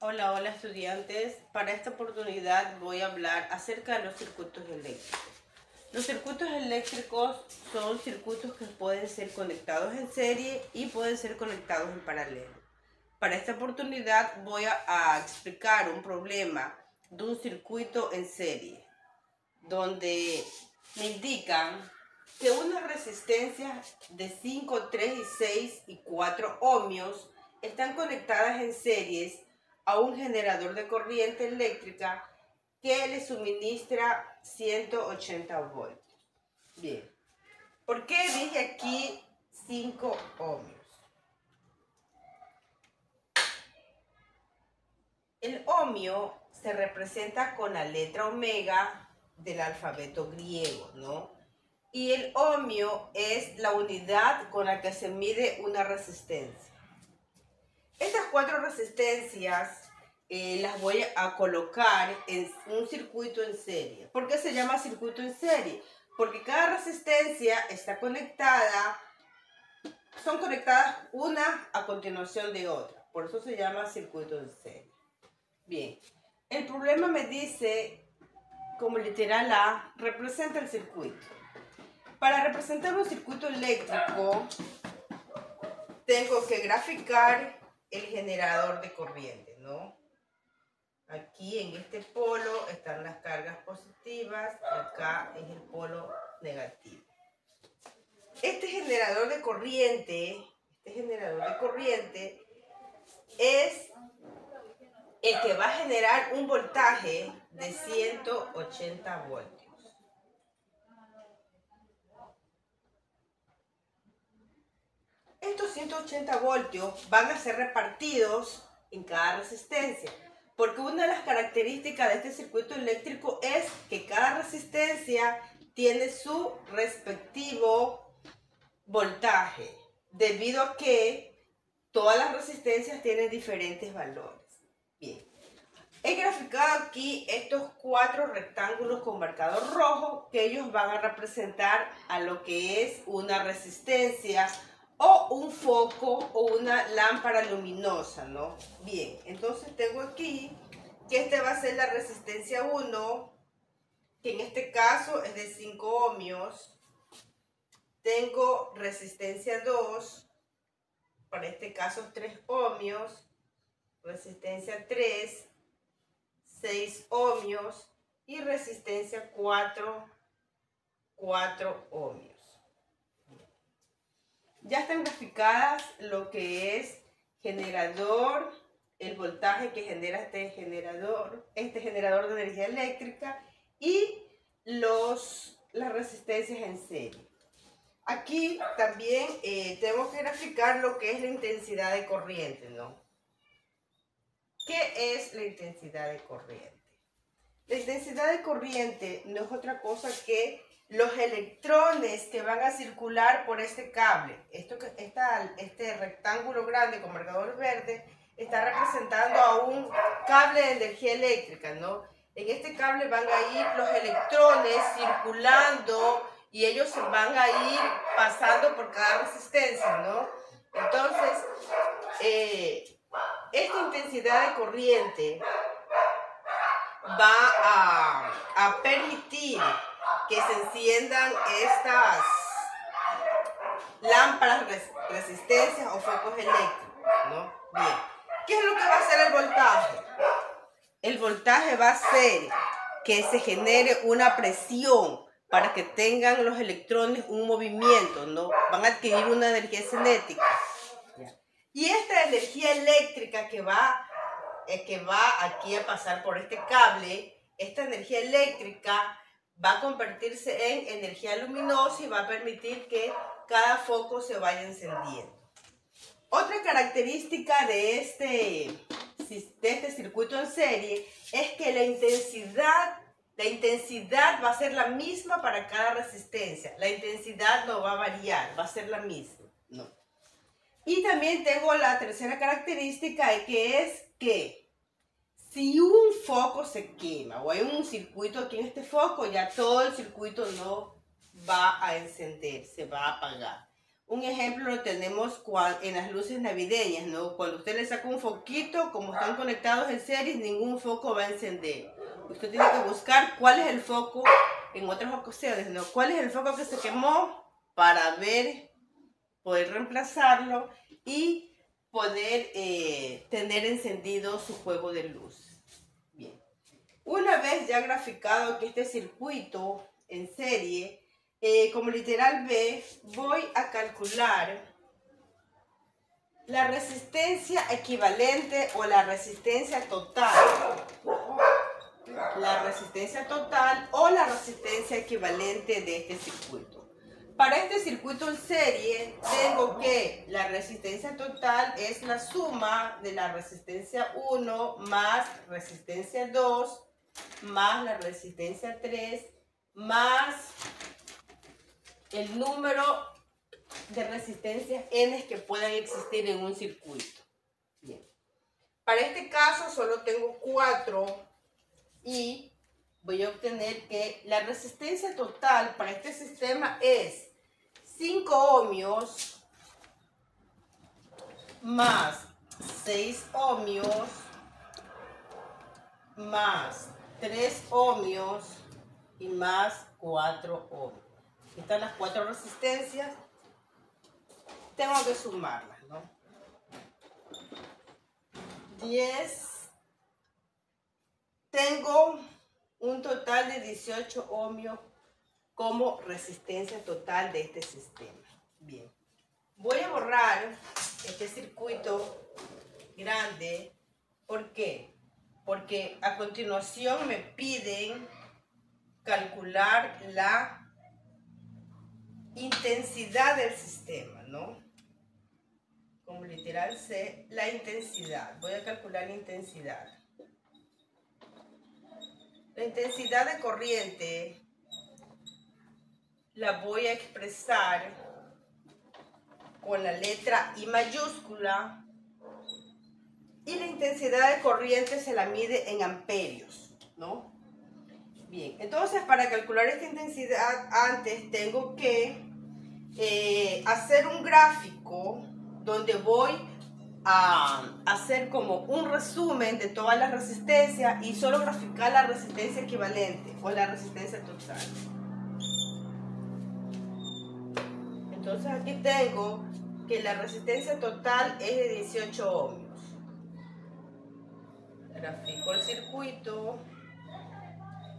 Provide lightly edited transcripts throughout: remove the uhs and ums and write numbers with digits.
Hola, hola estudiantes. Para esta oportunidad voy a hablar acerca de los circuitos eléctricos. Los circuitos eléctricos son circuitos que pueden ser conectados en serie y pueden ser conectados en paralelo. Para esta oportunidad voy a explicar un problema de un circuito en serie, donde me indican que unas resistencias de 5, 3 y 6 y 4 ohmios están conectadas en series a un generador de corriente eléctrica que le suministra 180 voltios. Bien, ¿por qué dije aquí 5 ohmios? El ohmio se representa con la letra omega del alfabeto griego, ¿no? Y el ohmio es la unidad con la que se mide una resistencia. Estas 4 resistencias las voy a colocar en un circuito en serie. ¿Por qué se llama circuito en serie? Porque cada resistencia está conectada, son conectadas una a continuación de otra. Por eso se llama circuito en serie. Bien, el problema me dice, como literal A, representa el circuito. Para representar un circuito eléctrico, tengo que graficar el generador de corriente, ¿no? Aquí en este polo están las cargas positivas, acá es el polo negativo. Este generador de corriente es el que va a generar un voltaje de 180 voltios. Estos 180 voltios van a ser repartidos en cada resistencia, porque una de las características de este circuito eléctrico es que cada resistencia tiene su respectivo voltaje, debido a que todas las resistencias tienen diferentes valores. Bien, he graficado aquí estos 4 rectángulos con marcador rojo, que ellos van a representar a lo que es una resistencia o un foco o una lámpara luminosa, ¿no? Bien, entonces tengo aquí que este va a ser la resistencia 1, que en este caso es de 5 ohmios. Tengo resistencia 2, para este caso 3 ohmios. Resistencia 3, 6 ohmios. Y resistencia 4, 4 ohmios. Ya están graficadas lo que es generador, el voltaje que genera este generador de energía eléctrica y las resistencias en serie. Aquí también tenemos que graficar lo que es la intensidad de corriente, ¿no? ¿Qué es la intensidad de corriente? La intensidad de corriente no es otra cosa que los electrones que van a circular por este cable. Este rectángulo grande con marcador verde está representando a un cable de energía eléctrica, ¿no? En este cable van a ir los electrones circulando y ellos van a ir pasando por cada resistencia, ¿no? Entonces, esta intensidad de corriente va a permitir que se enciendan estas lámparas resistencias o focos eléctricos, ¿no? Bien, ¿qué es lo que va a hacer el voltaje? El voltaje va a hacer que se genere una presión para que tengan los electrones un movimiento, ¿no? Van a adquirir una energía cinética. Y esta energía eléctrica que va aquí a pasar por este cable, esta energía eléctrica va a convertirse en energía luminosa y va a permitir que cada foco se vaya encendiendo. Otra característica de este circuito en serie es que la intensidad va a ser la misma para cada resistencia. La intensidad no va a variar, va a ser la misma, ¿no? Y también tengo la tercera característica, que es que si un foco se quema o hay un circuito aquí en este foco, ya todo el circuito no va a encender, se va a apagar. Un ejemplo lo tenemos en las luces navideñas, ¿no? Cuando usted le saca un foquito, como están conectados en series, ningún foco va a encender. Usted tiene que buscar cuál es el foco, en otras ocasiones, ¿no? ¿Cuál es el foco que se quemó para poder reemplazarlo y poder tener encendido su juego de luz? Bien. Una vez ya graficado que este circuito en serie, como literal B, voy a calcular la resistencia equivalente o la resistencia total. La resistencia total o la resistencia equivalente de este circuito. Para este circuito en serie, tengo que la resistencia total es la suma de la resistencia 1 más resistencia 2 más la resistencia 3 más el número de resistencias n que puedan existir en un circuito. Bien. Para este caso solo tengo 4 y voy a obtener que la resistencia total para este sistema es 5 ohmios más 6 ohmios más 3 ohmios y más 4 ohmios. Aquí están las 4 resistencias. Tengo que sumarlas, ¿no? 10. Tengo un total de 18 ohmios como resistencia total de este sistema. Bien. Voy a borrar este circuito grande. ¿Por qué? Porque a continuación me piden calcular la intensidad del sistema, ¿no? Como literal C, la intensidad. Voy a calcular la intensidad. La intensidad de corriente la voy a expresar con la letra I mayúscula y la intensidad de corriente se la mide en amperios, ¿no? Bien, entonces para calcular esta intensidad antes tengo que hacer un gráfico donde voy a hacer como un resumen de todas las resistencias y solo graficar la resistencia equivalente o la resistencia total. Entonces aquí tengo que la resistencia total es de 18 ohmios. Grafico el circuito,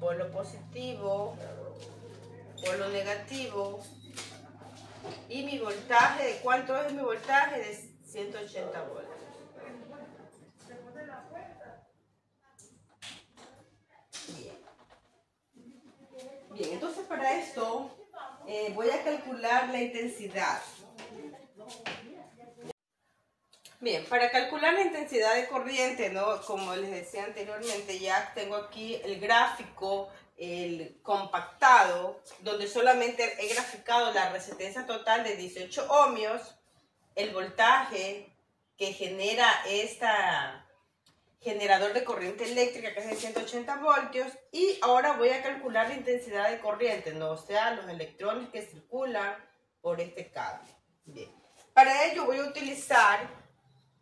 polo positivo, polo negativo y mi voltaje, ¿cuánto es mi voltaje? De 180 voltios. Bien, entonces para esto voy a calcular la intensidad. Bien, para calcular la intensidad de corriente, ¿no? Como les decía anteriormente, ya tengo aquí el gráfico, el compactado, donde solamente he graficado la resistencia total de 18 ohmios, el voltaje que genera este generador de corriente eléctrica, que es de 180 voltios, y ahora voy a calcular la intensidad de corriente, ¿no? O sea, los electrones que circulan por este cable. Bien, para ello voy a utilizar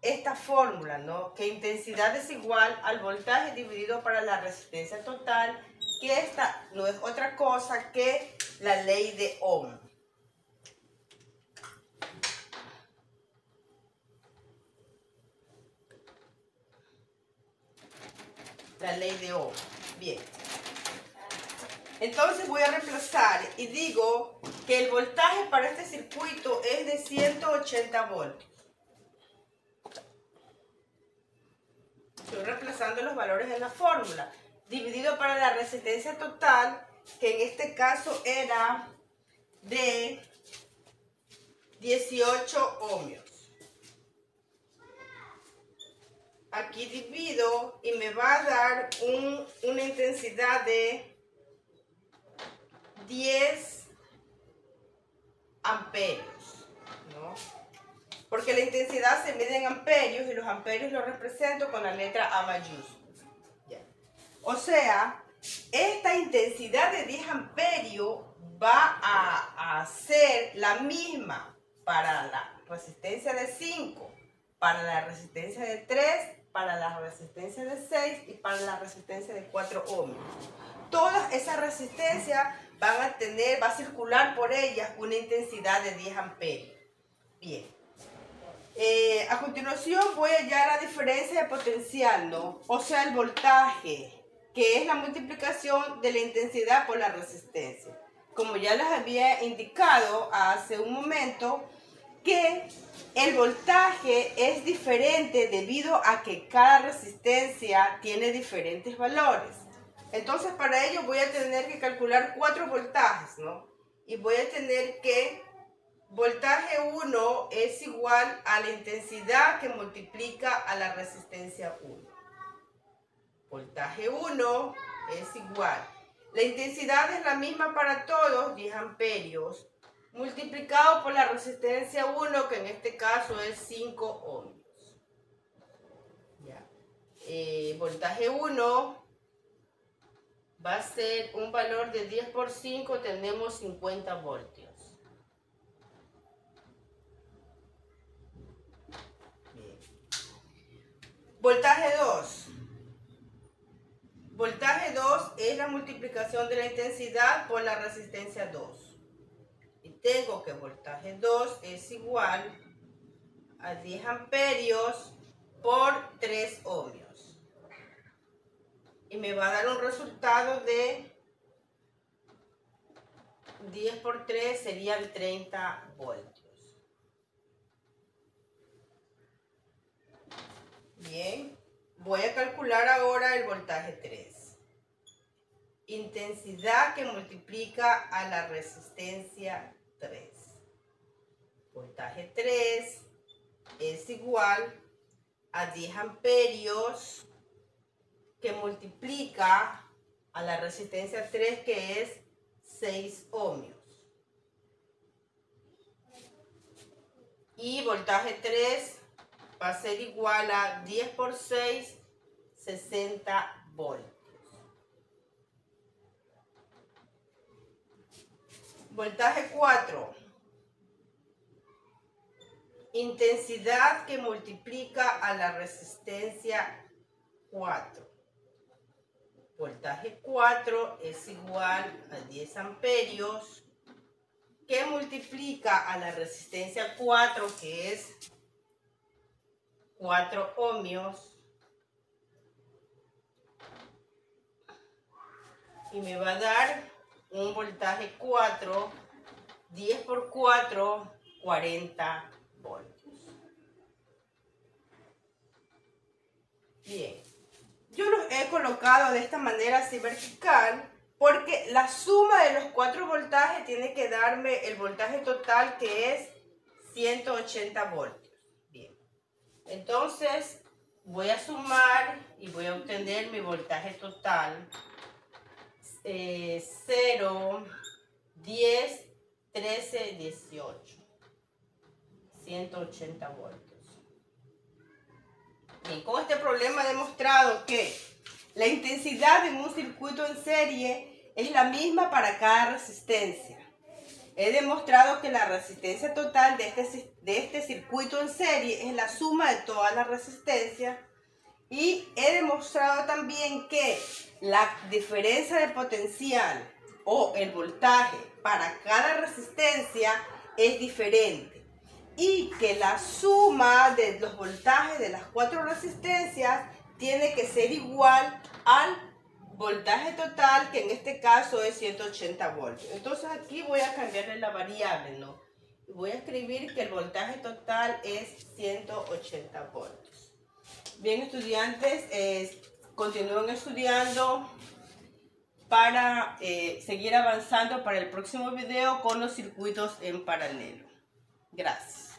esta fórmula, ¿no? Que intensidad es igual al voltaje dividido para la resistencia total, que esta no es otra cosa que la ley de Ohm. La ley de Ohm. Bien. Entonces voy a reemplazar y digo que el voltaje para este circuito es de 180 voltios. Estoy reemplazando los valores en la fórmula. Dividido para la resistencia total, que en este caso era de 18 ohmios. Aquí divido y me va a dar una intensidad de 10 amperios, ¿no? Porque la intensidad se mide en amperios y los amperios los represento con la letra A mayúscula. Ya. O sea, esta intensidad de 10 amperios va a ser la misma para la resistencia de 5, para la resistencia de 3, para la resistencia de 6 y para la resistencia de 4 ohmios. Todas esas resistencias va a circular por ellas una intensidad de 10 amperios. Bien. A continuación voy a hallar la diferencia de potencial, ¿no? O sea, el voltaje, que es la multiplicación de la intensidad por la resistencia. Como ya les había indicado hace un momento, que el voltaje es diferente debido a que cada resistencia tiene diferentes valores. Entonces, para ello voy a tener que calcular 4 voltajes, ¿no? Y voy a tener que voltaje 1 es igual a la intensidad que multiplica a la resistencia 1. Voltaje 1 es igual. La intensidad es la misma para todos, 10 amperios, multiplicado por la resistencia 1, que en este caso es 5 ohmios. Ya. Voltaje 1 va a ser un valor de 10 por 5, tenemos 50 voltios. Bien. Voltaje 2. Voltaje 2 es la multiplicación de la intensidad por la resistencia 2. Y tengo que voltaje 2 es igual a 10 amperios por 3 ohmios. Y me va a dar un resultado de 10 por 3 serían 30 voltios. Bien. Voy a calcular ahora el voltaje 3. Intensidad que multiplica a la resistencia 3. Voltaje 3 es igual a 10 amperios que multiplica a la resistencia 3, que es 6 ohmios. Y voltaje 3 va a ser igual a 10 por 6, 60 voltios. Voltaje 4. Intensidad que multiplica a la resistencia 4. Voltaje 4 es igual a 10 amperios que multiplica a la resistencia 4, que es 4 ohmios, y me va a dar un voltaje 4, 10 por 4, 40 voltios. Bien, yo los he colocado de esta manera así vertical, porque la suma de los 4 voltajes tiene que darme el voltaje total, que es 180 voltios. Entonces voy a sumar y voy a obtener mi voltaje total. 0, 10, 13, 18. 180 voltios. Bien, con este problema he demostrado que la intensidad en un circuito en serie es la misma para cada resistencia. He demostrado que la resistencia total de este circuito en serie es la suma de todas las resistencias, y he demostrado también que la diferencia de potencial o el voltaje para cada resistencia es diferente, y que la suma de los voltajes de las 4 resistencias tiene que ser igual al voltaje total, que en este caso es 180 voltios. Entonces aquí voy a cambiarle la variable, ¿no? Voy a escribir que el voltaje total es 180 voltios. Bien, estudiantes, continúen estudiando para seguir avanzando para el próximo video con los circuitos en paralelo. Gracias.